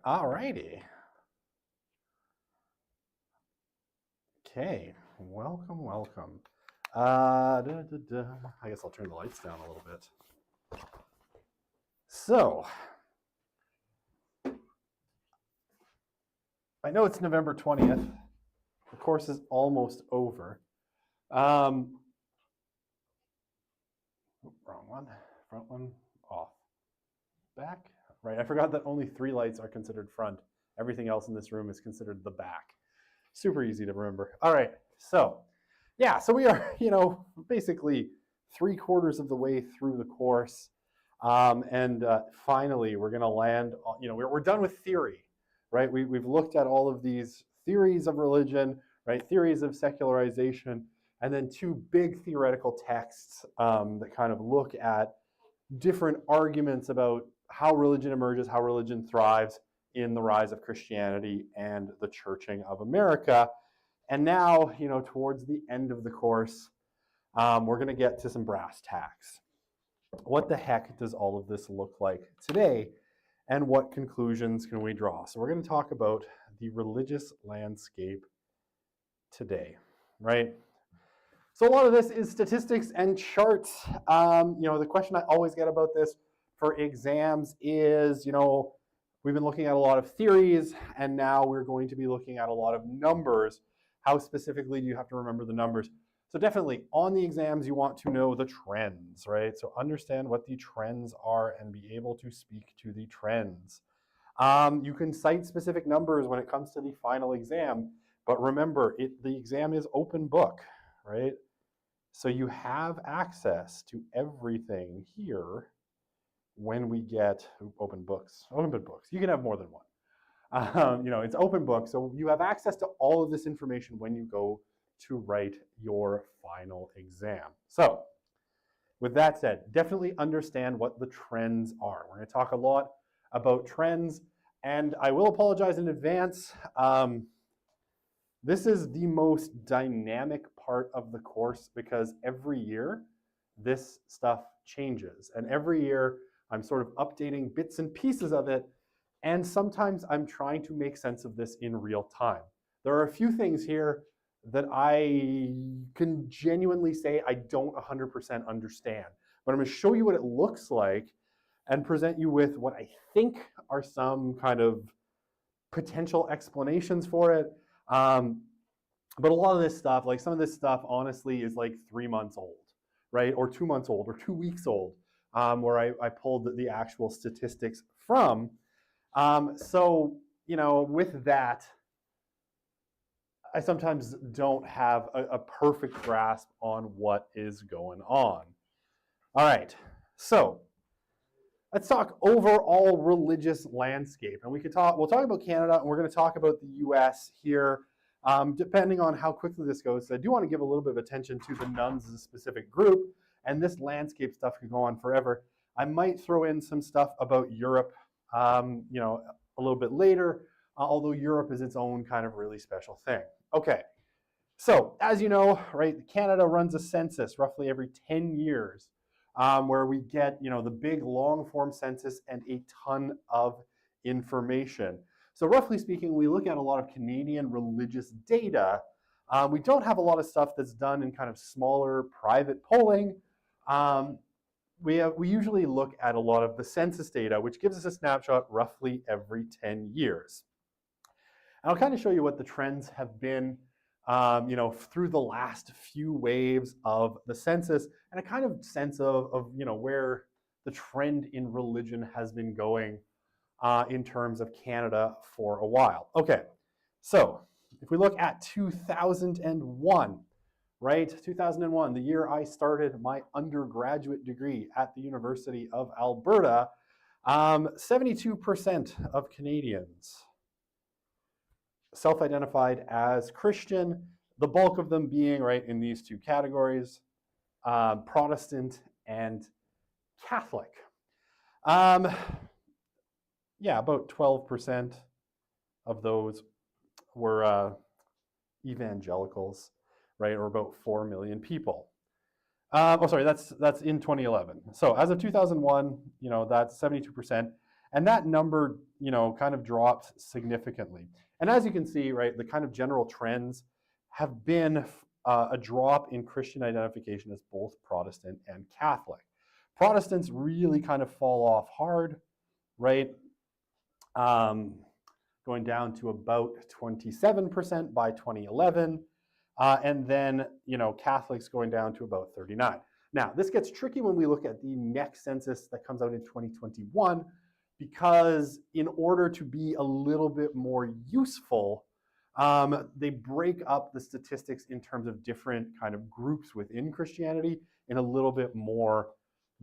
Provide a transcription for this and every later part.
All righty. Okay, welcome. I guess I'll turn the lights down a little bit. So, I know it's November 20th. The course is almost over. Wrong one. Front one off. Back. Right, I forgot that only 3 lights are considered front. Everything else in this room is considered the back. Super easy to remember. All right, so yeah, so we are, basically 3/4 of the way through the course. And finally, we're going to land on, we're done with theory, right? We've looked at all of these theories of religion, right? Theories of secularization, and then 2 big theoretical texts that kind of look at different arguments about how religion emerges, how religion thrives in the rise of Christianity and the churching of America. And now, towards the end of the course, we're going to get to some brass tacks. What the heck does all of this look like today, and what conclusions can we draw? So we're going to talk about the religious landscape today, right? So a lot of this is statistics and charts. The question I always get about this for exams is, we've been looking at a lot of theories, and now we're going to be looking at a lot of numbers. How specifically do you have to remember the numbers? So definitely on the exams, you want to know the trends, right? So understand what the trends are and be able to speak to the trends. You can cite specific numbers when it comes to the final exam, but remember, the exam is open book, right? So you have access to everything here when we get open books. You can have more than one. It's open book, so you have access to all of this information when you go to write your final exam. So with that said, definitely understand what the trends are. We're going to talk a lot about trends, and I will apologize in advance. This is the most dynamic part of the course because every year this stuff changes, and every year I'm sort of updating bits and pieces of it, and sometimes I'm trying to make sense of this in real time. There are a few things here that I can genuinely say I don't 100% understand, but I'm going to show you what it looks like and present you with what I think are some kind of potential explanations for it. But a lot of this stuff, like some of this stuff, honestly, is like 3 months old, right? Or 2 months old, or 2 weeks old, where I pulled the actual statistics from. So, with that, I sometimes don't have a perfect grasp on what is going on. All right, so let's talk overall religious landscape. And we'll talk about Canada, and we're going to talk about the US here, depending on how quickly this goes. So I do want to give a little bit of attention to the nuns as a specific group, and this landscape stuff can go on forever. I might throw in some stuff about Europe, a little bit later, although Europe is its own kind of really special thing. Okay, so as you know, right, Canada runs a census roughly every 10 years, where we get, the big long-form census and a ton of information. So roughly speaking, we look at a lot of Canadian religious data. We don't have a lot of stuff that's done in kind of smaller private polling. We usually look at a lot of the census data, which gives us a snapshot roughly every 10 years. And I'll kind of show you what the trends have been, through the last few waves of the census, and a kind of sense of where the trend in religion has been going in terms of Canada for a while. Okay, so if we look at 2001, right? 2001, the year I started my undergraduate degree at the University of Alberta, 72% of Canadians self-identified as Christian, the bulk of them being right in these 2 categories, Protestant and Catholic. About 12% of those were evangelicals, right, or about 4 million people. That's in 2011. So as of 2001, that's 72%. And that number, kind of dropped significantly. And as you can see, right, the kind of general trends have been a drop in Christian identification as both Protestant and Catholic. Protestants really kind of fall off hard, right? Going down to about 27% by 2011. And then, Catholics going down to about 39. Now, this gets tricky when we look at the next census that comes out in 2021, because in order to be a little bit more useful, they break up the statistics in terms of different kind of groups within Christianity in a little bit more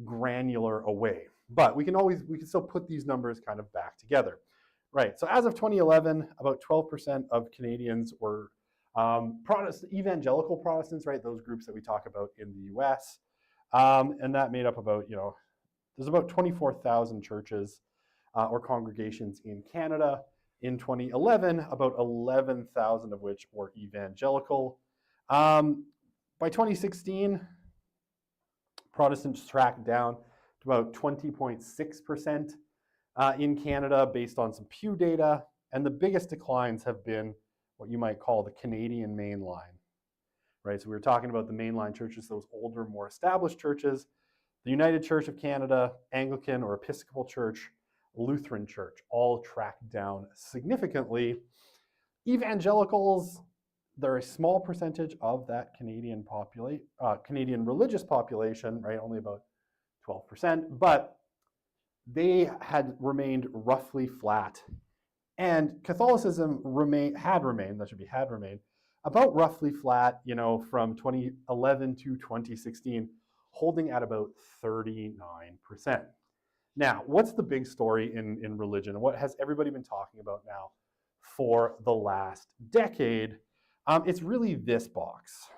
granular a way. But we can still put these numbers kind of back together. Right, so as of 2011, about 12% of Canadians were evangelical Protestants, right? Those groups that we talk about in the US. And that made up about, there's about 24,000 churches or congregations in Canada. In 2011, about 11,000 of which were evangelical. By 2016, Protestants tracked down to about 20.6% in Canada based on some Pew data. And the biggest declines have been what you might call the Canadian mainline, right? So we were talking about the mainline churches, those older, more established churches, the United Church of Canada, Anglican or Episcopal Church, Lutheran Church, all tracked down significantly. Evangelicals, they're a small percentage of that Canadian religious population, right? Only about 12%, but they had remained roughly flat. And Catholicism had remained about roughly flat, from 2011 to 2016, holding at about 39%. Now, what's the big story in religion? What has everybody been talking about now for the last decade? It's really this box,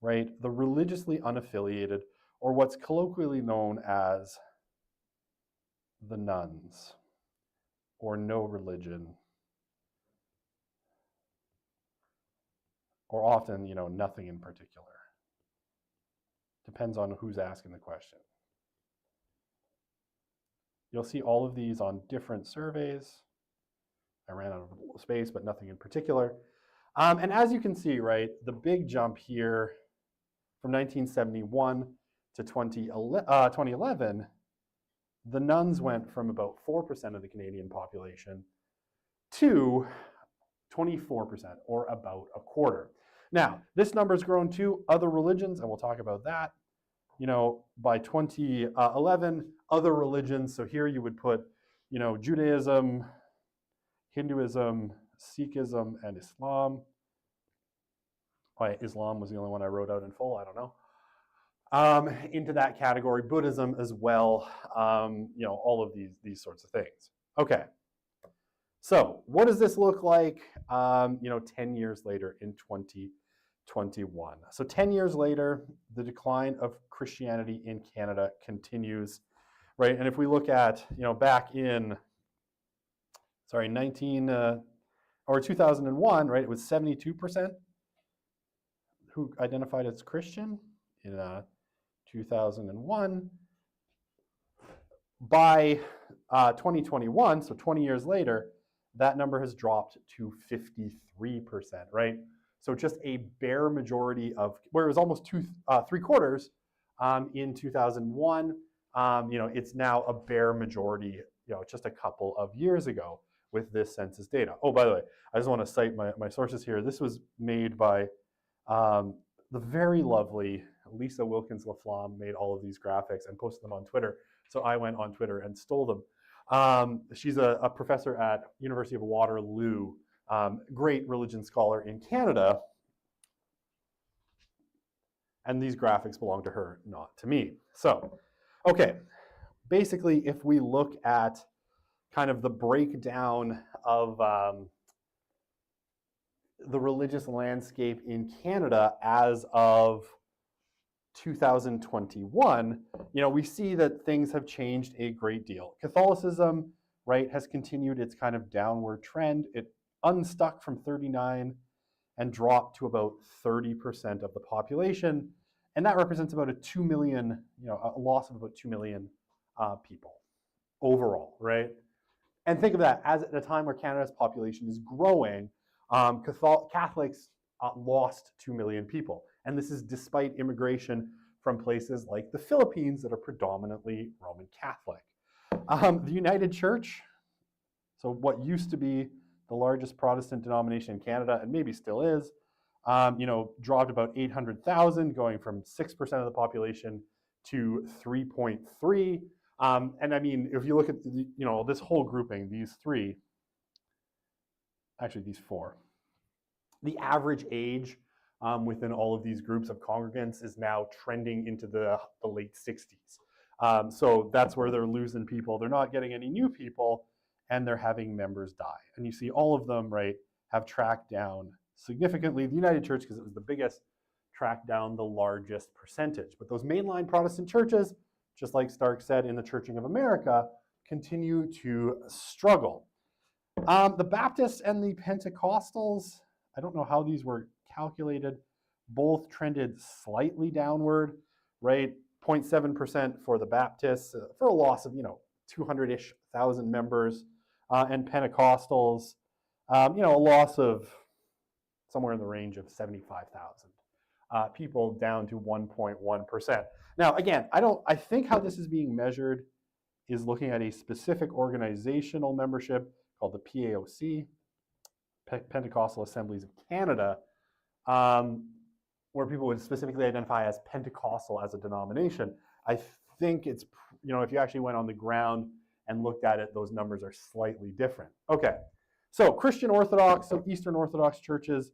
right? The religiously unaffiliated, or what's colloquially known as the nuns, or no religion, or often, nothing in particular. Depends on who's asking the question. You'll see all of these on different surveys. I ran out of space, but nothing in particular. And as you can see, right, the big jump here from 1971 to 2011, the nuns went from about 4% of the Canadian population to 24%, or about a quarter. Now, this number's grown to other religions, and we'll talk about that. By 2011, other religions, so here you would put, Judaism, Hinduism, Sikhism, and Islam. Islam was the only one I wrote out in full, I don't know. Into that category, Buddhism as well, all of these sorts of things. Okay, so what does this look like, 10 years later in 2021? So 10 years later, the decline of Christianity in Canada continues, right? And if we look at, back in, 2001, right, it was 72% who identified as Christian in 2001. By 2021, so 20 years later, that number has dropped to 53%, right? So just a bare majority of, where it was almost three quarters in 2001, it's now a bare majority, just a couple of years ago with this census data. Oh, by the way, I just want to cite my sources here. This was made by the very lovely Lisa Wilkins-Laflamme, made all of these graphics and posted them on Twitter. So I went on Twitter and stole them. She's a professor at University of Waterloo, great religion scholar in Canada. And these graphics belong to her, not to me. So, okay, basically, if we look at kind of the breakdown of the religious landscape in Canada as of 2021, we see that things have changed a great deal. Catholicism, right, has continued its kind of downward trend. It unstuck from 39 and dropped to about 30% of the population. And that represents about a 2 million, a loss of about 2 million people. overall, right? And think of that as at a time where Canada's population is growing, Catholics lost 2 million people. And this is despite immigration from places like the Philippines that are predominantly Roman Catholic. The United Church, so what used to be the largest Protestant denomination in Canada, and maybe still is, dropped about 800,000, going from 6% of the population to 3.3. And I mean, if you look at this whole grouping, these four, the average age within all of these groups of congregants is now trending into the late 60s. So that's where they're losing people. They're not getting any new people, and they're having members die. And you see all of them, right, have tracked down significantly. The United Church, because it was the biggest, tracked down the largest percentage. But those mainline Protestant churches, just like Stark said in the Churching of America, continue to struggle. The Baptists and the Pentecostals, I don't know how these were calculated, both trended slightly downward, right? 0.7% for the Baptists, for a loss of, 200-ish thousand members, and Pentecostals, a loss of somewhere in the range of 75,000 people, down to 1.1%. Now, again, I think how this is being measured is looking at a specific organizational membership called the PAOC, Pentecostal Assemblies of Canada, where people would specifically identify as Pentecostal as a denomination. I think it's, if you actually went on the ground and looked at it, those numbers are slightly different. Okay, so Christian Orthodox, so Eastern Orthodox churches,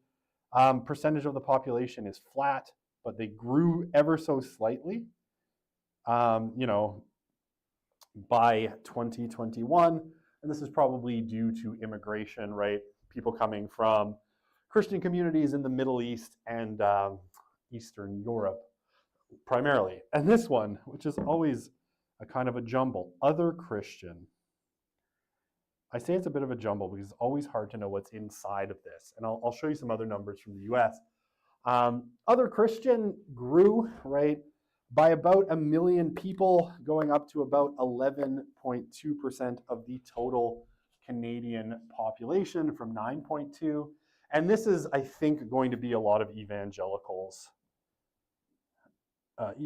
percentage of the population is flat, but they grew ever so slightly, by 2021. And this is probably due to immigration, right? People coming from Christian communities in the Middle East and Eastern Europe primarily. And this one, which is always a kind of a jumble, other Christian. I say it's a bit of a jumble because it's always hard to know what's inside of this. And I'll show you some other numbers from the US. Other Christian grew, right, by about 1 million people, going up to about 11.2% of the total Canadian population from 9.2. And this is, I think, going to be a lot of evangelicals. And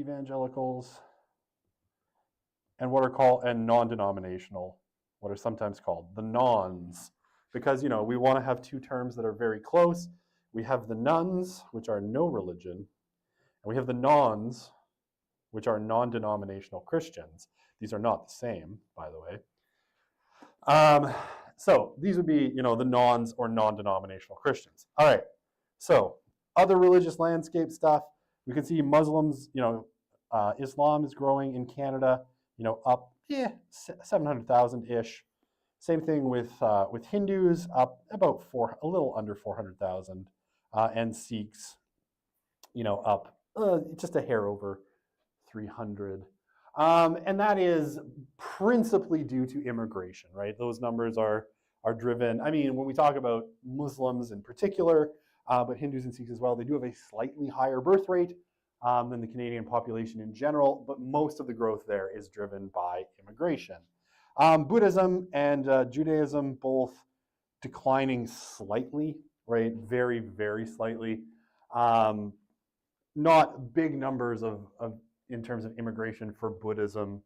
what are called, and non-denominational, what are sometimes called the nons, because we want to have two terms that are very close. We have the nuns, which are no religion, and we have the nons, which are non-denominational Christians. These are not the same, by the way. So these would be, the nons or non-denominational Christians. All right. So other religious landscape stuff. We can see Muslims, Islam is growing in Canada, up 700,000-ish. Same thing with Hindus, up about a little under 400,000, and Sikhs, up just a hair over 300. And that is principally due to immigration, right? Those numbers are driven. I mean, when we talk about Muslims in particular, but Hindus and Sikhs as well, they do have a slightly higher birth rate than the Canadian population in general, but most of the growth there is driven by immigration. Buddhism and Judaism both declining slightly, right? Very, very slightly. Not big numbers of in terms of immigration for Buddhism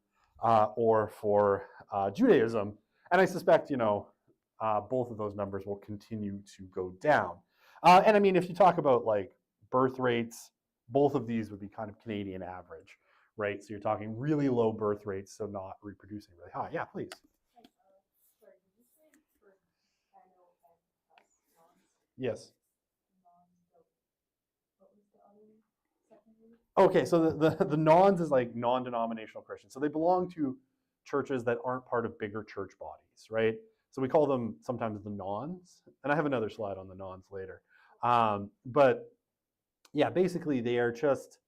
or for Judaism. And I suspect, both of those numbers will continue to go down. And I mean, if you talk about like birth rates, both of these would be kind of Canadian average, right? So you're talking really low birth rates, so not reproducing really high. Yeah, please. Yes. Okay, so the nons is like non-denominational Christians. So they belong to churches that aren't part of bigger church bodies, right? So we call them sometimes the nons. And I have another slide on the nons later. But yeah, basically they are just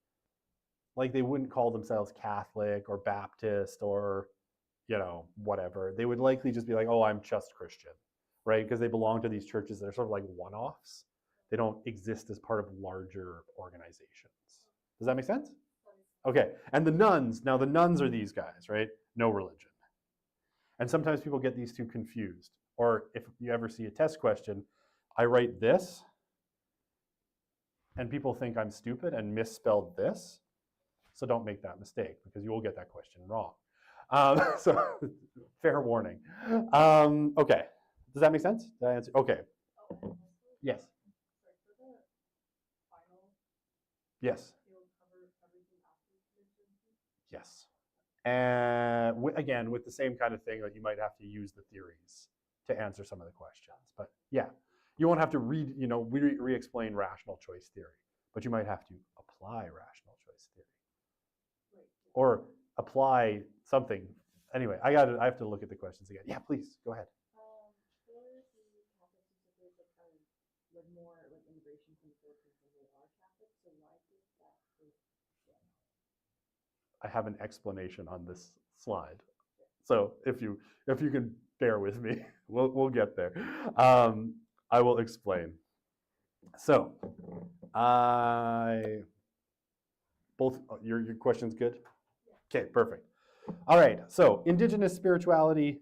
like, they wouldn't call themselves Catholic or Baptist or, whatever. They would likely just be like, oh, I'm just Christian, right? Because they belong to these churches that are sort of like one-offs. They don't exist as part of larger organizations. Does that make sense? Okay, and the nuns, now the nuns are these guys, right? No religion. And sometimes people get these two confused. Or if you ever see a test question, I write this, and people think I'm stupid and misspelled this. So don't make that mistake, because you will get that question wrong. So fair warning. Okay, does that make sense? Did I answer? Okay. Yes. Yes. Yes. And again, with the same kind of thing, like you might have to use the theories to answer some of the questions. But yeah, you won't have to re-explain rational choice theory, but you might have to apply rational choice theory. Or apply something. Anyway, I have to look at the questions again. Yeah, please, go ahead. More like immigration from the Philippines than they are Catholic, so why did that group get? I have an explanation on this slide, so if you can bear with me, we'll get there. I will explain. So, your question's good? Yeah. Okay, perfect. All right, so indigenous spirituality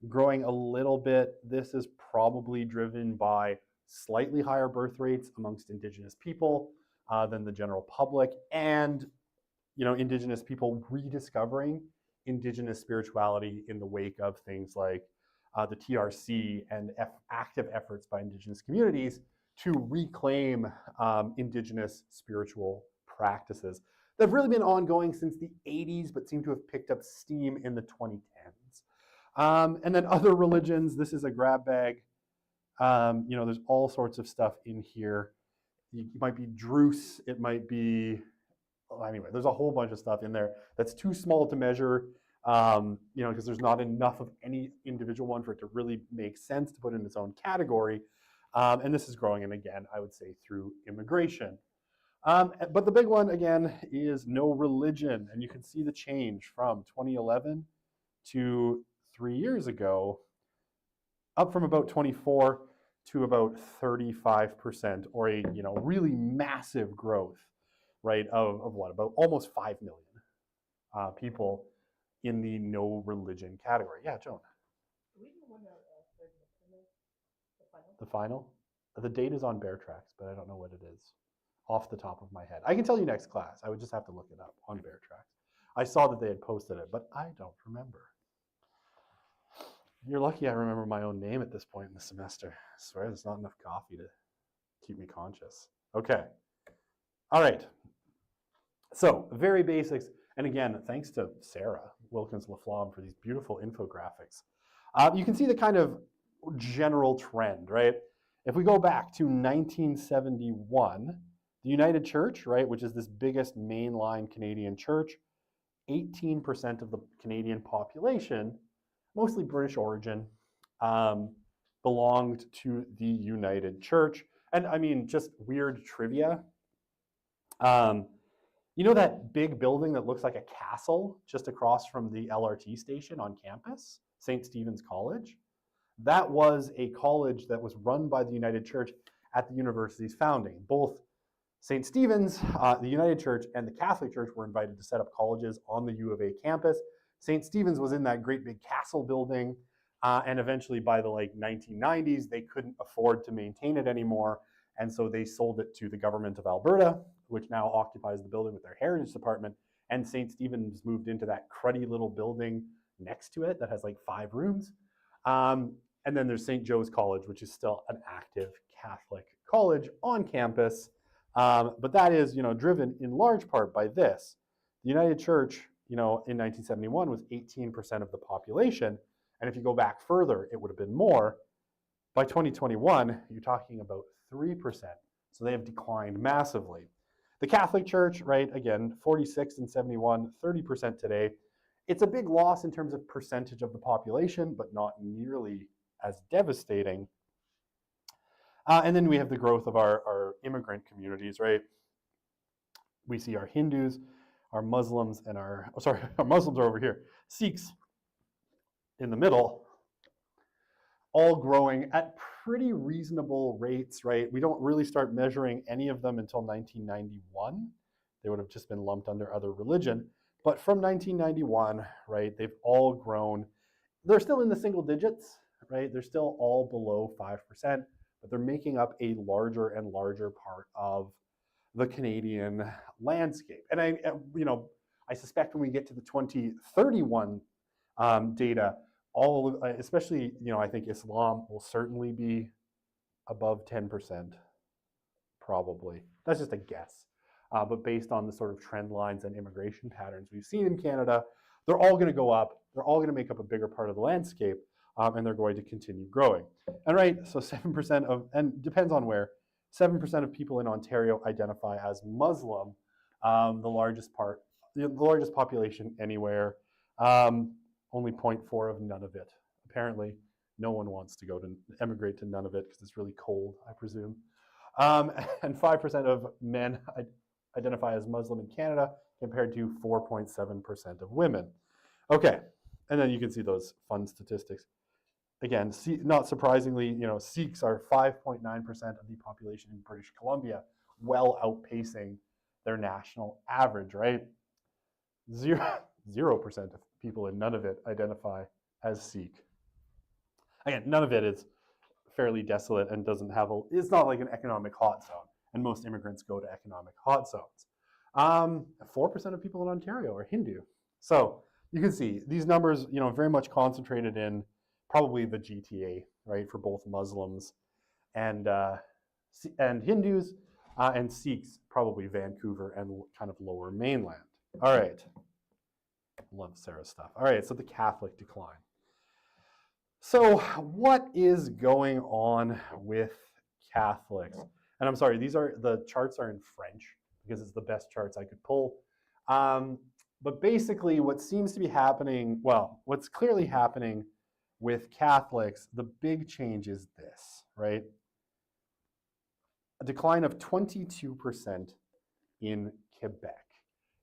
growing a little bit. This is probably driven by slightly higher birth rates amongst indigenous people than the general public, and indigenous people rediscovering indigenous spirituality in the wake of things like the TRC and active efforts by indigenous communities to reclaim indigenous spiritual practices that have really been ongoing since the 80s, but seem to have picked up steam in the 2010s. And then other religions, this is a grab bag. There's all sorts of stuff in here. It might be Druze, it might be, anyway, there's a whole bunch of stuff in there that's too small to measure, because there's not enough of any individual one for it to really make sense to put in its own category. And this is growing, and again, I would say through immigration. But the big one, again, is no religion. And you can see the change from 2011 to 3 years ago, up from about 24 to about 35%, or a really massive growth, right, of what, about almost 5 million people in the no religion category. Yeah, Joan. Do we know when the final? The date is on Bear Tracks, but I don't know what it is off the top of my head. I can tell you next class. I would just have to look it up on Bear Tracks. I saw that they had posted it, but I don't remember. You're lucky I remember my own name at this point in the semester. I swear there's not enough coffee to keep me conscious. Okay. All right. So very basics. And again, thanks to Sarah Wilkins-Laflamme for these beautiful infographics. You can see the kind of general trend, right? If we go back to 1971, the United Church, right, which is this biggest mainline Canadian church, 18% of the Canadian population, mostly British origin, belonged to the United Church. And I mean, just weird trivia. You know that big building that looks like a castle just across from the LRT station on campus, St. Stephen's College? That was a college that was run by the United Church at the university's founding. Both St. Stephen's, the United Church, and the Catholic Church were invited to set up colleges on the U of A campus. St. Stephen's was in that great big castle building, and eventually by the 1990s, they couldn't afford to maintain it anymore, and so they sold it to the government of Alberta, which now occupies the building with their heritage department, and St. Stephen's moved into that cruddy little building next to it that has 5 rooms. And then there's St. Joe's College, which is still an active Catholic college on campus, but that is driven in large part by this. The United Church, in 1971 was 18% of the population, and if you go back further, it would have been more. By 2021, you're talking about 3%, so they have declined massively. The Catholic Church, right, again, 46 in 71, 30% today. It's a big loss in terms of percentage of the population, but not nearly as devastating. And then we have the growth of our immigrant communities, right? We see our Hindus, our Muslims, and our Muslims are over here, Sikhs in the middle, all growing at pretty reasonable rates, right? We don't really start measuring any of them until 1991. They would have just been lumped under other religion. But from 1991, right, they've all grown they're still in the single digits, right? They're still all below 5%, but they're making up a larger and larger part of the Canadian landscape. And I suspect when we get to the 2031 data, especially, I think Islam will certainly be above 10%, probably. That's just a guess. But based on the sort of trend lines and immigration patterns we've seen in Canada, they're all going to go up. They're all going to make up a bigger part of the landscape, and they're going to continue growing. And right, so 7% of, and depends on where, 7% of people in Ontario identify as Muslim, the largest population anywhere. Only 0.4 of Nunavut. Apparently, no one wants to emigrate to Nunavut because it's really cold, I presume. And 5% of men identify as Muslim in Canada, compared to 4.7% of women. Okay, and then you can see those fun statistics. Again, not surprisingly, Sikhs are 5.9% of the population in British Columbia, well outpacing their national average, right? 0% of people in Nunavut identify as Sikh. Again, Nunavut is fairly desolate and it's not like an economic hot zone, and most immigrants go to economic hot zones. 4% of people in Ontario are Hindu. So you can see these numbers, very much concentrated in probably the GTA, right, for both Muslims and Hindus, and Sikhs, probably Vancouver and kind of Lower Mainland. All right. Love Sarah's stuff. All right, so the Catholic decline. So what is going on with Catholics? And I'm sorry, the charts are in French because it's the best charts I could pull. But basically what seems to be happening, what's clearly happening with Catholics, the big change is this, right? A decline of 22% in Quebec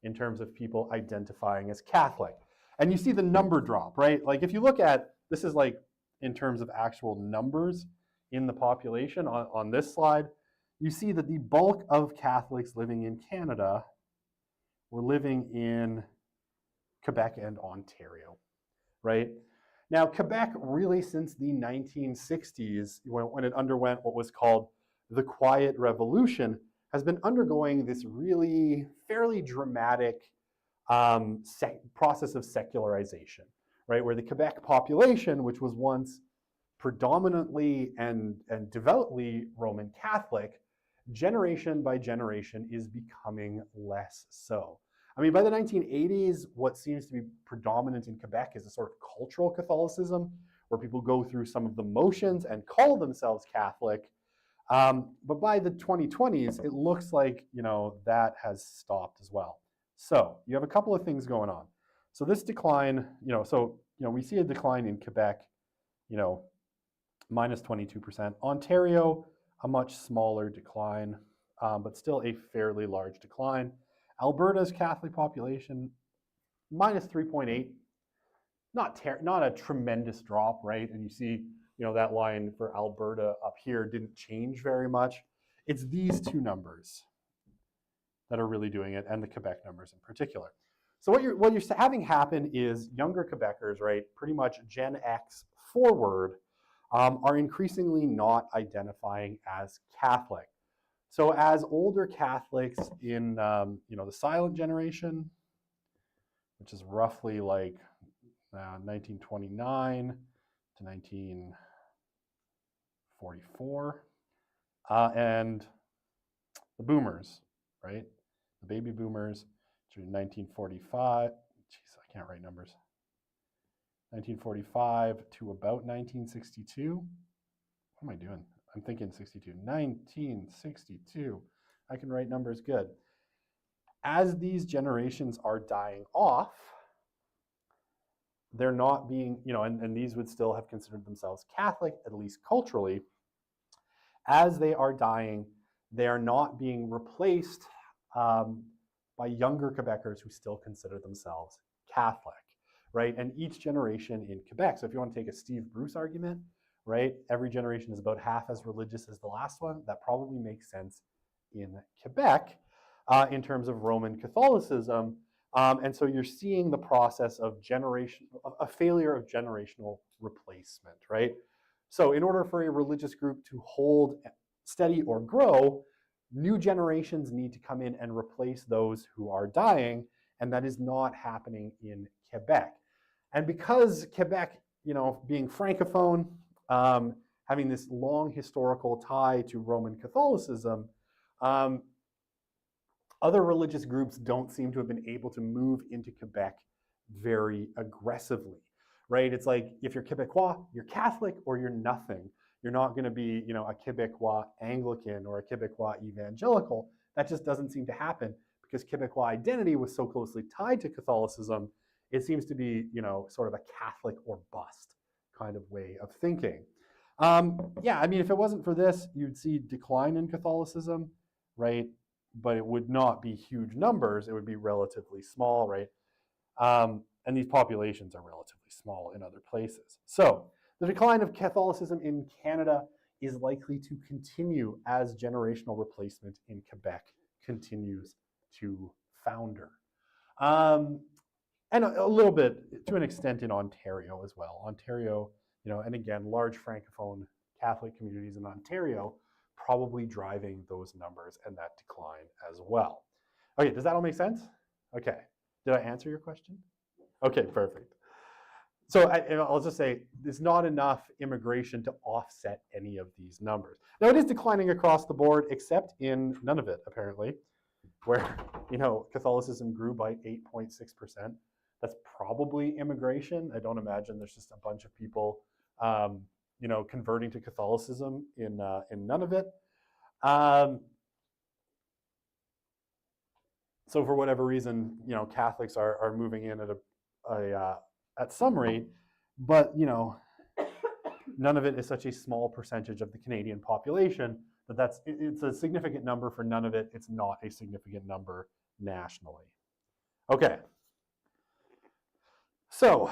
in terms of people identifying as Catholic. And you see the number drop, right? Like if you look at, this is like in terms of actual numbers in the population on this slide, you see that the bulk of Catholics living in Canada were living in Quebec and Ontario, right? Now, Quebec really since the 1960s, when it underwent what was called the Quiet Revolution, has been undergoing this really fairly dramatic process of secularization, right? Where the Quebec population, which was once predominantly and devoutly Roman Catholic, generation by generation is becoming less so. I mean, by the 1980s, what seems to be predominant in Quebec is a sort of cultural Catholicism, where people go through some of the motions and call themselves Catholic. But by the 2020s, it looks like, that has stopped as well. So you have a couple of things going on. So this decline, we see a decline in Quebec, minus 22%. Ontario, a much smaller decline, but still a fairly large decline. Alberta's Catholic population, minus 3.8. Not a tremendous drop, right? And you see, that line for Alberta up here didn't change very much. It's these two numbers that are really doing it, and the Quebec numbers in particular. So what you're having happen is younger Quebecers, right, pretty much Gen X forward, are increasingly not identifying as Catholic. So as older Catholics in the silent generation, which is roughly like 1929 to 1944, and the boomers, right? The baby boomers through 1945. Jeez, I can't write numbers. 1945 to about 1962. What am I doing? I'm thinking 62. 1962. I can write numbers good. As these generations are dying off, they're not being, and these would still have considered themselves Catholic, at least culturally. As they are dying, they are not being replaced by younger Quebecers who still consider themselves Catholic, right? And each generation in Quebec, so if you want to take a Steve Bruce argument, right, every generation is about half as religious as the last one. That probably makes sense in Quebec in terms of Roman Catholicism. And so you're seeing the process of a failure of generational replacement, right? So in order for a religious group to hold steady or grow, new generations need to come in and replace those who are dying, and that is not happening in Quebec. And because Quebec, being francophone, having this long historical tie to Roman Catholicism, other religious groups don't seem to have been able to move into Quebec very aggressively, right? It's like, if you're Quebecois, you're Catholic or you're nothing. You're not going to be, a Quebecois Anglican or a Quebecois evangelical. That just doesn't seem to happen because Quebecois identity was so closely tied to Catholicism. It seems to be, sort of a Catholic or bust kind of way of thinking. Yeah, I mean, if it wasn't for this, you'd see decline in Catholicism, right? But it would not be huge numbers. It would be relatively small, right? And these populations are relatively small in other places. So the decline of Catholicism in Canada is likely to continue as generational replacement in Quebec continues to founder. And a little bit, to an extent, in Ontario as well. Ontario, and again, large Francophone Catholic communities in Ontario probably driving those numbers and that decline as well. Okay, does that all make sense? Okay, did I answer your question? Okay, perfect. So I'll just say there's not enough immigration to offset any of these numbers. Now it is declining across the board, except in Nunavut, apparently, where Catholicism grew by 8.6%. That's probably immigration. I don't imagine there's just a bunch of people converting to Catholicism in Nunavut. So for whatever reason, Catholics are moving in at some rate, but Nunavut is such a small percentage of the Canadian population that it's a significant number for Nunavut. It's not a significant number nationally. Okay. So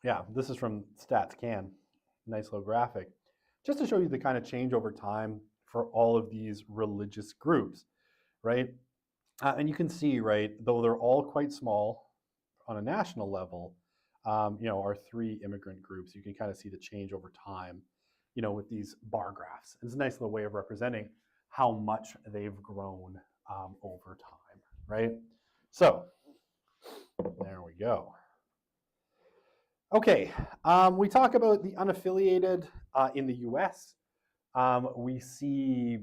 yeah, this is from StatsCan. Nice little graphic. Just to show you the kind of change over time for all of these religious groups, right? And you can see, right, though they're all quite small on a national level, our three immigrant groups, you can kind of see the change over time, with these bar graphs. It's a nice little way of representing how much they've grown over time, right? So there we go. Okay, we talk about the unaffiliated in the US. We see,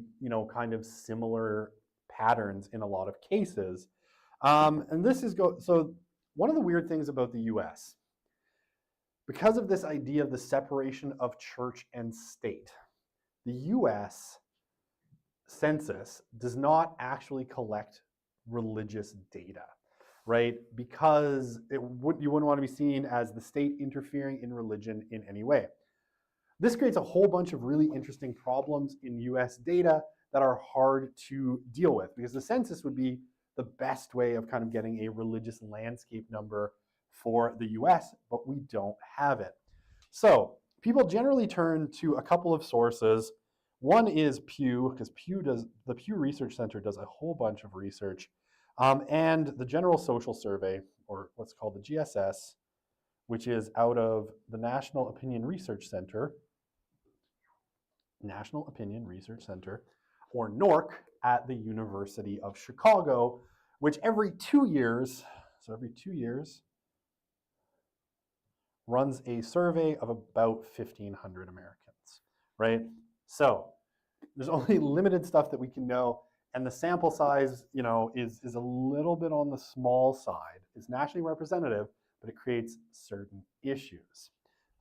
kind of similar patterns in a lot of cases. And this is so one of the weird things about the US, because of this idea of the separation of church and state, the US census does not actually collect religious data, right? Because you wouldn't want to be seen as the state interfering in religion in any way. This creates a whole bunch of really interesting problems in US data that are hard to deal with, because the census would be the best way of kind of getting a religious landscape number for the US, but we don't have it. So people generally turn to a couple of sources. One is Pew, because the Pew Research Center does a whole bunch of research, and the General Social Survey, or what's called the GSS, which is out of the National Opinion Research Center, or NORC, at the University of Chicago, which every 2 years, runs a survey of about 1,500 Americans, right? So there's only limited stuff that we can know, and the sample size, is a little bit on the small side. It's nationally representative, but it creates certain issues.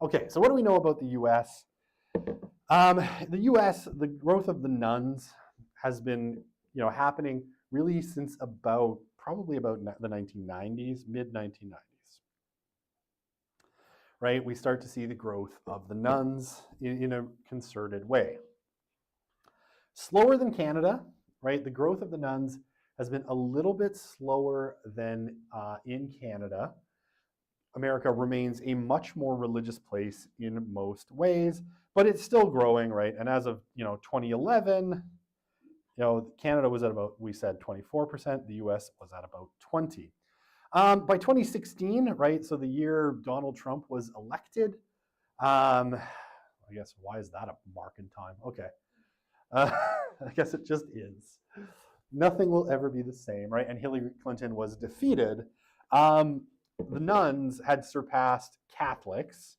Okay, so what do we know about the US? The US, the growth of the nuns has been, happening really since probably about the 1990s, mid-1990s. Right? We start to see the growth of the nuns in a concerted way. Slower than Canada, right? The growth of the nuns has been a little bit slower than in Canada. America remains a much more religious place in most ways, but it's still growing, right? And as of 2011, Canada was at about, we said 24%. The US was at about 20%. By 2016, right, so the year Donald Trump was elected, I guess, why is that a mark in time? Okay. I guess it just is. Nothing will ever be the same, right? And Hillary Clinton was defeated. The nuns had surpassed Catholics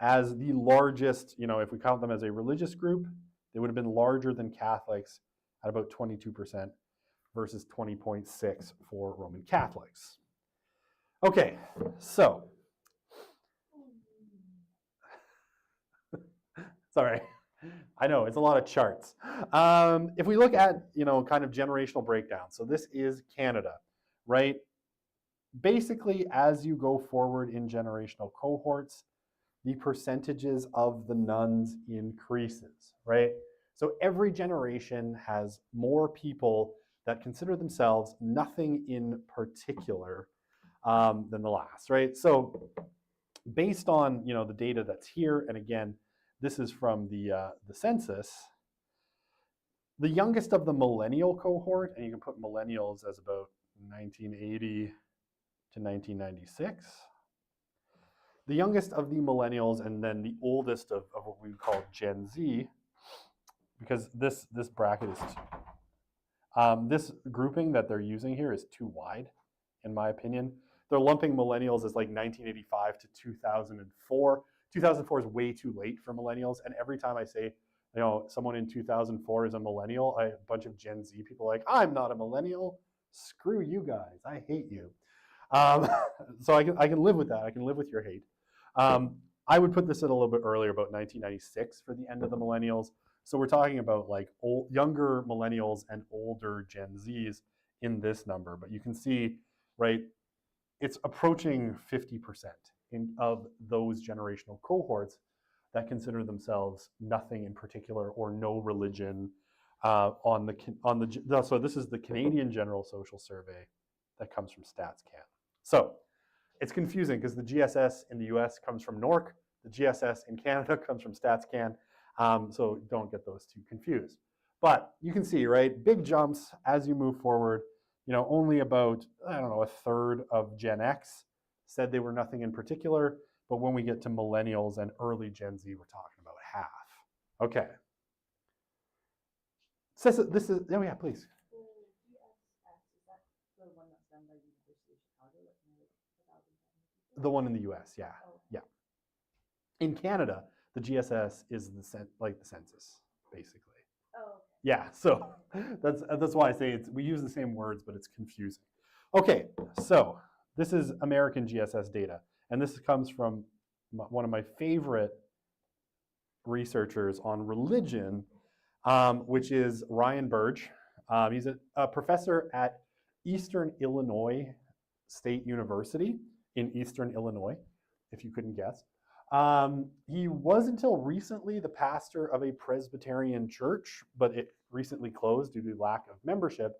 as the largest, if we count them as a religious group, they would have been larger than Catholics at about 22% versus 20.6% for Roman Catholics. Okay, so, sorry. I know, it's a lot of charts. If we look at, kind of generational breakdown, so this is Canada, right? Basically, as you go forward in generational cohorts, the percentages of the nuns increases, right? So every generation has more people that consider themselves nothing in particular than the last, right? So based on, the data that's here, and again, this is from the census, the youngest of the millennial cohort, and you can put millennials as about 1980 to 1996. The youngest of the millennials, and then the oldest of what we call Gen Z, because this bracket is this grouping that they're using here is too wide, in my opinion. They're lumping millennials as like 1985 to 2004. 2004 is way too late for millennials, and every time I say, someone in 2004 is a millennial, a bunch of Gen Z people are like, I'm not a millennial. Screw you guys. I hate you. So I can live with that. I can live with your hate. I would put this at a little bit earlier, about 1996 for the end of the millennials. So we're talking about like younger millennials and older Gen Zs in this number. But you can see, right, it's approaching 50% of those generational cohorts that consider themselves nothing in particular or no religion so this is the Canadian General Social Survey that comes from StatsCan. So it's confusing because the GSS in the US comes from NORC, the GSS in Canada comes from StatsCan, so don't get those two confused. But you can see, right, big jumps as you move forward. Only about, a third of Gen X said they were nothing in particular, but when we get to millennials and early Gen Z, we're talking about half. Okay. So this is, oh yeah, please. The one in the US, yeah, yeah. In Canada, the GSS is the census, basically. Oh. Yeah, so that's why I say we use the same words, but it's confusing. Okay, so this is American GSS data, and this comes from one of my favorite researchers on religion, which is Ryan Burge. He's a professor at Eastern Illinois State University in Eastern Illinois, if you couldn't guess. He was until recently the pastor of a Presbyterian church, but it recently closed due to lack of membership.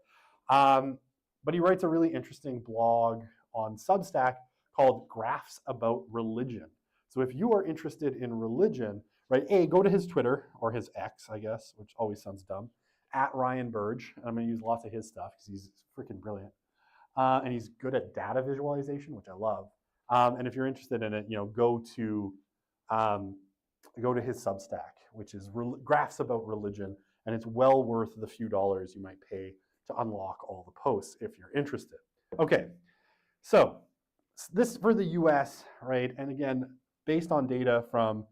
But he writes a really interesting blog on Substack called Graphs About Religion. So if you are interested in religion, right, go to his Twitter, or his X, I guess, which always sounds dumb, at Ryan Burge. And I'm going to use lots of his stuff because he's freaking brilliant. And he's good at data visualization, which I love. And if you're interested in it, go to his Substack, which is Graphs About Religion, and it's well worth the few dollars you might pay to unlock all the posts if you're interested. Okay, so this for the US, right? And again, based on data from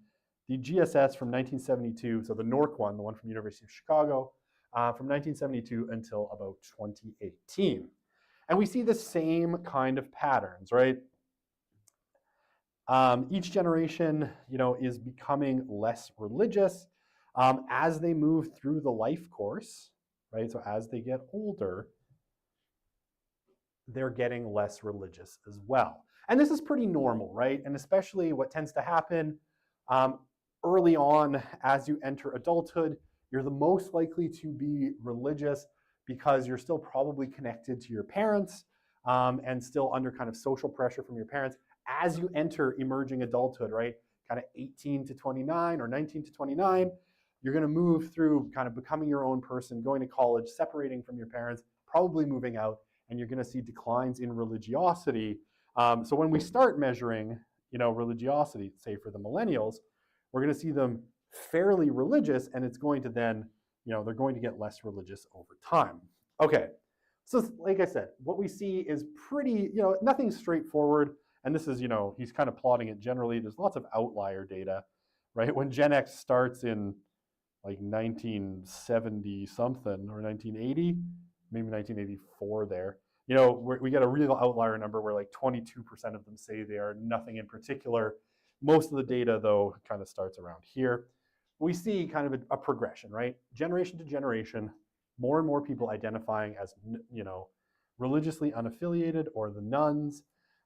the GSS from 1972, so the NORC one, the one from the University of Chicago, from 1972 until about 2018. And we see the same kind of patterns, right? Each generation, is becoming less religious as they move through the life course, right? So as they get older, they're getting less religious as well. And this is pretty normal, right? And especially what tends to happen early on as you enter adulthood, you're the most likely to be religious because you're still probably connected to your parents and still under kind of social pressure from your parents. As you enter emerging adulthood, right, kind of 18 to 29 or 19 to 29, you're going to move through kind of becoming your own person, going to college, separating from your parents, probably moving out, and you're going to see declines in religiosity. So when we start measuring, religiosity, say for the millennials, we're going to see them fairly religious, and it's going to then, they're going to get less religious over time. Okay, so like I said, what we see is pretty, nothing straightforward. And this is, he's kind of plotting it generally. There's lots of outlier data, right? When Gen X starts in like 1970 something or 1980, maybe 1984 there, we get a real outlier number where like 22% of them say they are nothing in particular. Most of the data, though, kind of starts around here. We see kind of a progression, right? Generation to generation, more and more people identifying as, religiously unaffiliated or the nuns,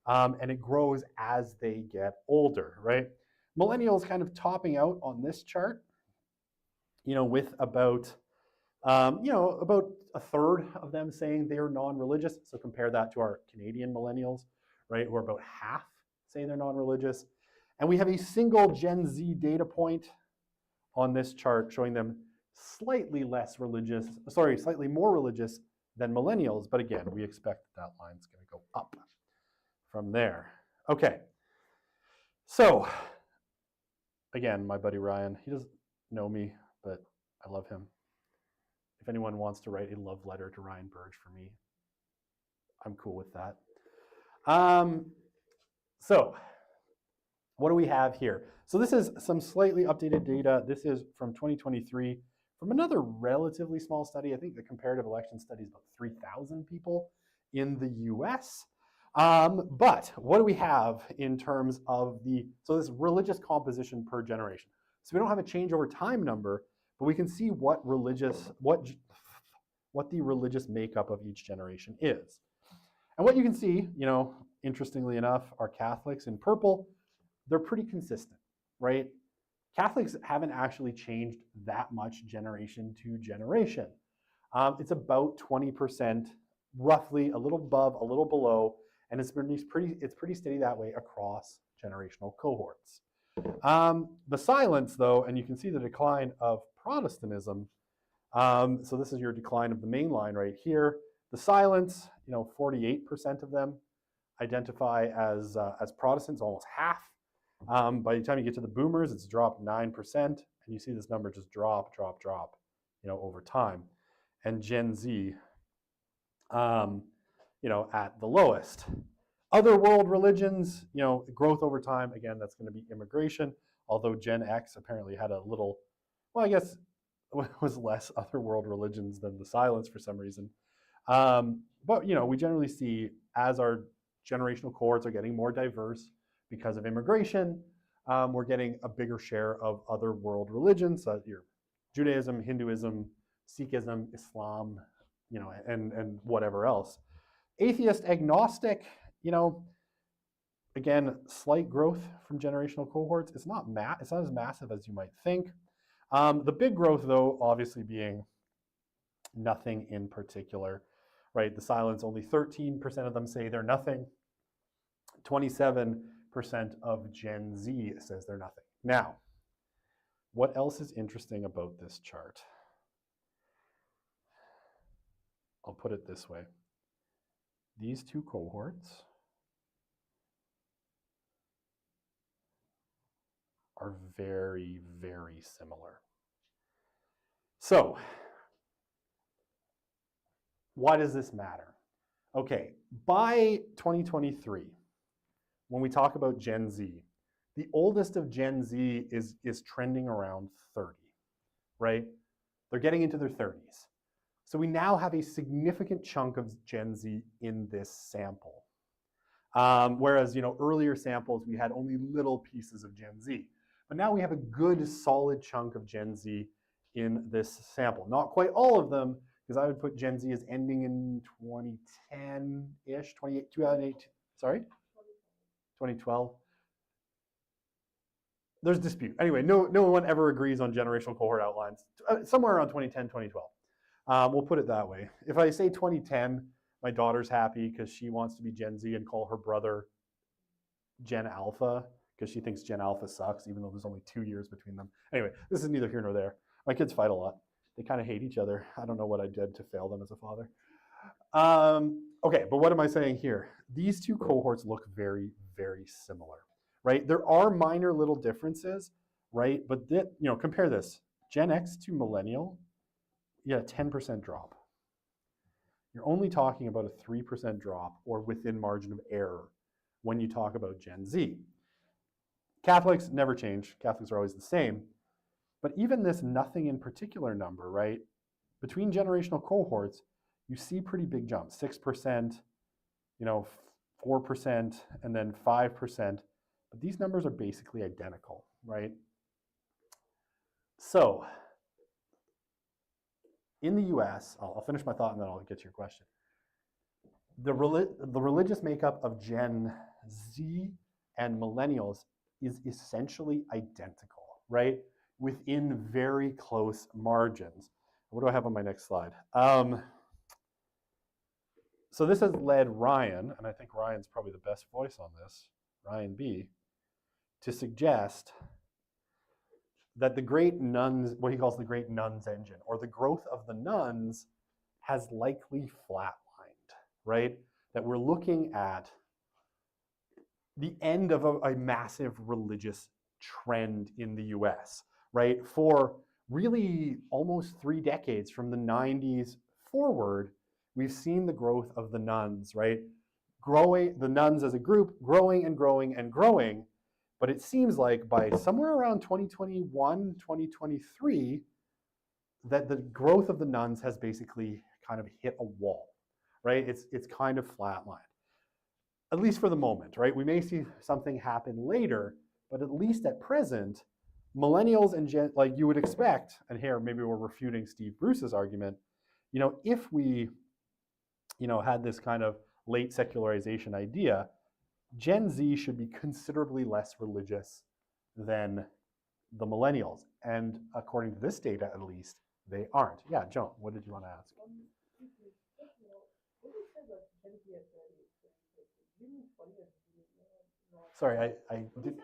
and it grows as they get older, right? Millennials kind of topping out on this chart, with about, about a third of them saying they're non-religious. So compare that to our Canadian millennials, right, who are about half say they're non-religious. And we have a single Gen Z data point on this chart showing them slightly more religious than millennials. But again, we expect that line's going to go up from there. Okay. So again, my buddy Ryan, he doesn't know me, but I love him. If anyone wants to write a love letter to Ryan Burge for me, I'm cool with that. So what do we have here? So this is some slightly updated data. This is from 2023 from another relatively small study. I think the comparative election study is about 3,000 people in the US. But what do we have in terms of so this religious composition per generation? So we don't have a change over time number, but we can see what the religious makeup of each generation is. And what you can see, interestingly enough, are Catholics in purple. They're pretty consistent, right? Catholics haven't actually changed that much generation to generation. It's about 20%, roughly, a little above, a little below, and it's pretty steady that way across generational cohorts. The silence, though, and you can see the decline of Protestantism. So this is your decline of the main line right here. The silence, 48% of them identify as Protestants, almost half. By the time you get to the boomers, it's dropped 9%, and you see this number just drop, over time. And Gen Z, at the lowest. Other world religions, growth over time, again, that's going to be immigration, although Gen X apparently had a little, well, I guess it was less other world religions than the silence for some reason. But, we generally see as our generational cohorts are getting more diverse because of immigration, we're getting a bigger share of other world religions, your Judaism, Hinduism, Sikhism, Islam, and whatever else. Atheist, agnostic, again, slight growth from generational cohorts. It's not as massive as you might think. The big growth, though, obviously being nothing in particular, right? The silence, only 13% of them say they're nothing. 27% of Gen Z says they're nothing. Now, what else is interesting about this chart? I'll put it this way. These two cohorts are very, very similar. So, why does this matter? Okay, by 2023, when we talk about Gen Z, the oldest of Gen Z is trending around 30, right? They're getting into their 30s. So we now have a significant chunk of Gen Z in this sample. Whereas, earlier samples, we had only little pieces of Gen Z. But now we have a good, solid chunk of Gen Z in this sample. Not quite all of them, because I would put Gen Z as ending in 2010-ish, 2008, sorry? 2012. There's dispute. Anyway, no one ever agrees on generational cohort outlines. Somewhere around 2010, 2012. We'll put it that way. If I say 2010, my daughter's happy because she wants to be Gen Z and call her brother Gen Alpha because she thinks Gen Alpha sucks, even though there's only 2 years between them. Anyway, this is neither here nor there. My kids fight a lot. They kind of hate each other. I don't know what I did to fail them as a father. Okay, but what am I saying here? These two cohorts look very, very similar, right? There are minor little differences, right? But compare this Gen X to millennial, you got a 10% drop. You're only talking about a 3% drop or within margin of error when you talk about Gen Z. Catholics never change. Catholics are always the same. But even this nothing in particular number, right? Between generational cohorts, you see pretty big jumps, 6%, 4%, and then 5%. But these numbers are basically identical, right? So in the US, I'll finish my thought and then I'll get to your question. The religious makeup of Gen Z and millennials is essentially identical, right? Within very close margins. What do I have on my next slide? So this has led Ryan, and I think Ryan's probably the best voice on this, Ryan B, to suggest that the great nuns, what he calls the great nuns engine, or the growth of the nuns, has likely flatlined, right? That we're looking at the end of a massive religious trend in the US, right? For really almost 3 decades, from the 90s forward, we've seen the growth of the nuns, right? Growing, the nuns as a group, growing and growing and growing. But it seems like by somewhere around 2021, 2023, that the growth of the nuns has basically kind of hit a wall, right? It's kind of flatlined, at least for the moment, right? We may see something happen later, but at least at present, millennials and like you would expect, and here maybe we're refuting Steve Bruce's argument, if we, had this kind of late secularization idea, Gen Z should be considerably less religious than the millennials. And according to this data, at least, they aren't. Yeah, Joan, what did you want to ask? Sorry, I did.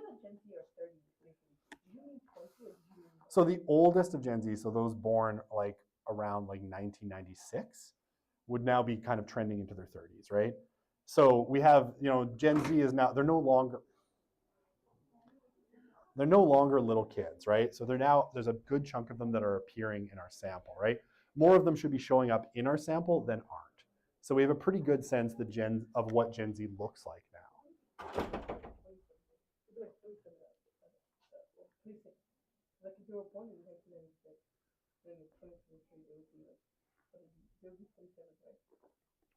So the oldest of Gen Z, so those born like around like 1996, would now be kind of trending into their 30s, right? So we have, Gen Z is now, they're no longer little kids, right? So there's a good chunk of them that are appearing in our sample, right? More of them should be showing up in our sample than aren't. So we have a pretty good sense of what Gen Z looks like now.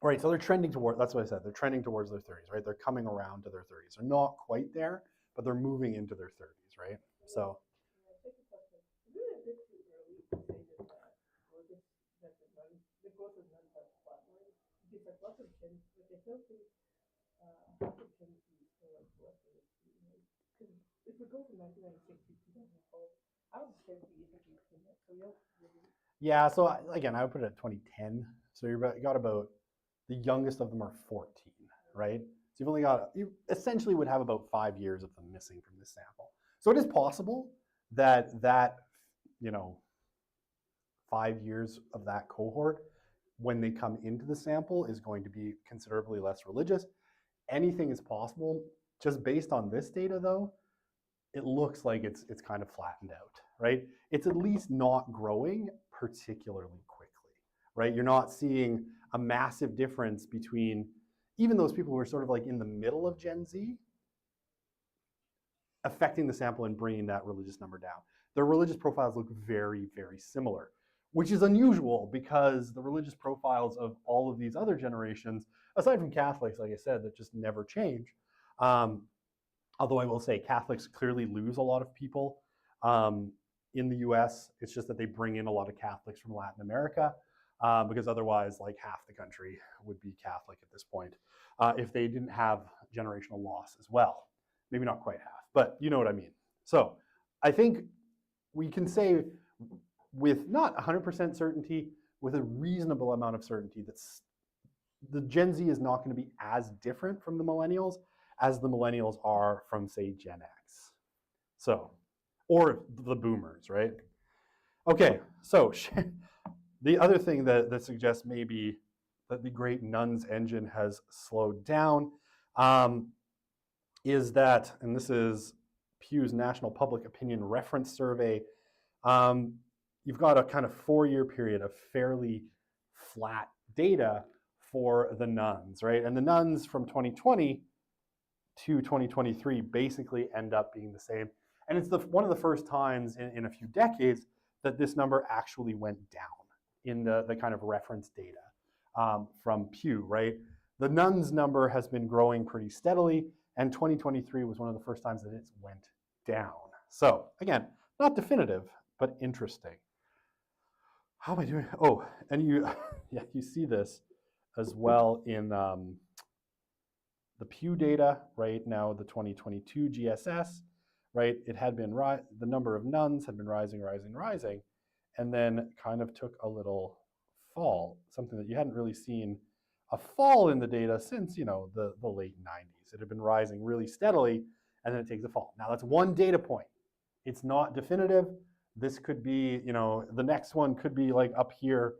Right, so they're trending toward, that's what I said, they're trending towards their 30s, right? They're coming around to their 30s. They're not quite there, but they're moving into their 30s, right? So. Yeah, so again, I would put it at 2010. So you got about, the youngest of them are 14, right? So you essentially would have about 5 years of them missing from this sample. So it is possible that 5 years of that cohort, when they come into the sample, is going to be considerably less religious. Anything is possible. Just based on this data, though, it looks like it's kind of flattened out, right? It's at least not growing particularly quickly, right? You're not seeing a massive difference between even those people who are sort of like in the middle of Gen Z affecting the sample and bringing that religious number down. Their religious profiles look very, very similar, which is unusual because the religious profiles of all of these other generations, aside from Catholics, like I said, that just never change. Although I will say Catholics clearly lose a lot of people in the US. It's just that they bring in a lot of Catholics from Latin America because otherwise like half the country would be Catholic at this point if they didn't have generational loss as well. Maybe not quite half, but you know what I mean. So I think we can say with not 100% certainty, with a reasonable amount of certainty, that the Gen Z is not going to be as different from the millennials as the millennials are from, say, Gen X. So, or the boomers, right? Okay, so the other thing that suggests maybe that the great nuns engine has slowed down is that, and this is Pew's National Public Opinion Reference Survey, you've got a kind of 4-year period of fairly flat data for the nuns, right? And the nuns from 2020 to 2023 basically end up being the same. And it's one of the first times in a few decades that this number actually went down in the kind of reference data from Pew, right? The nuns number has been growing pretty steadily, and 2023 was one of the first times that it went down. So again, not definitive, but interesting. How am I doing? Oh, and you see this as well in the Pew data, right? Now the 2022 GSS, right? It had been the number of nuns had been rising, and then kind of took a little fall, something that you hadn't really seen a fall in the data since, you know, the late 90s. It had been rising really steadily, and then it takes a fall. Now that's one data point. It's not definitive. This could be, you know, the next one could be like up here,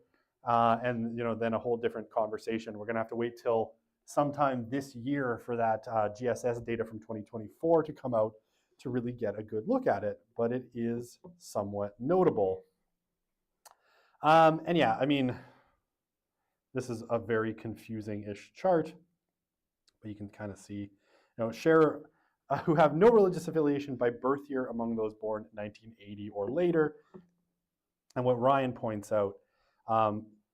and, you know, then a whole different conversation. We're gonna have to wait till sometime this year for that GSS data from 2024 to come out to really get a good look at it, but it is somewhat notable. And yeah, I mean, this is a very confusing-ish chart, but you can kind of see, you know, share who have no religious affiliation by birth year among those born 1980 or later. And what Ryan points out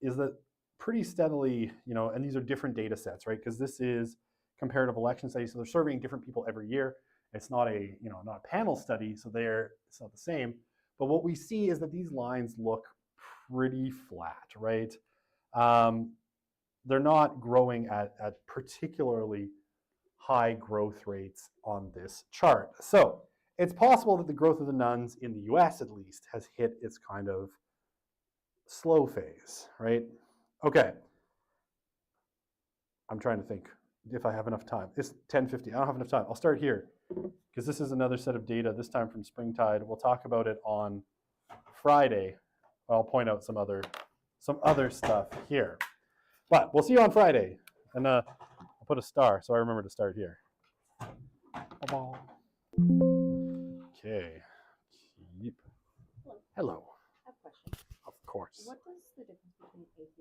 is that pretty steadily, you know, and these are different data sets, right? Because this is comparative election studies, so they're surveying different people every year. It's not a, you know, not a panel study, so it's not the same. But what we see is that these lines look pretty flat, right? They're not growing at particularly high growth rates on this chart. So it's possible that the growth of the nuns in the US at least has hit its kind of slow phase, right? Okay. I'm trying to think if I have enough time. It's 10:50. I don't have enough time. I'll start here because this is another set of data, this time from Springtide. We'll talk about it on Friday. I'll point out some other stuff here. But we'll see you on Friday. And I'll put a star so I remember to start here. Okay. Hello. I have a question. Of course. What does the difference between atheist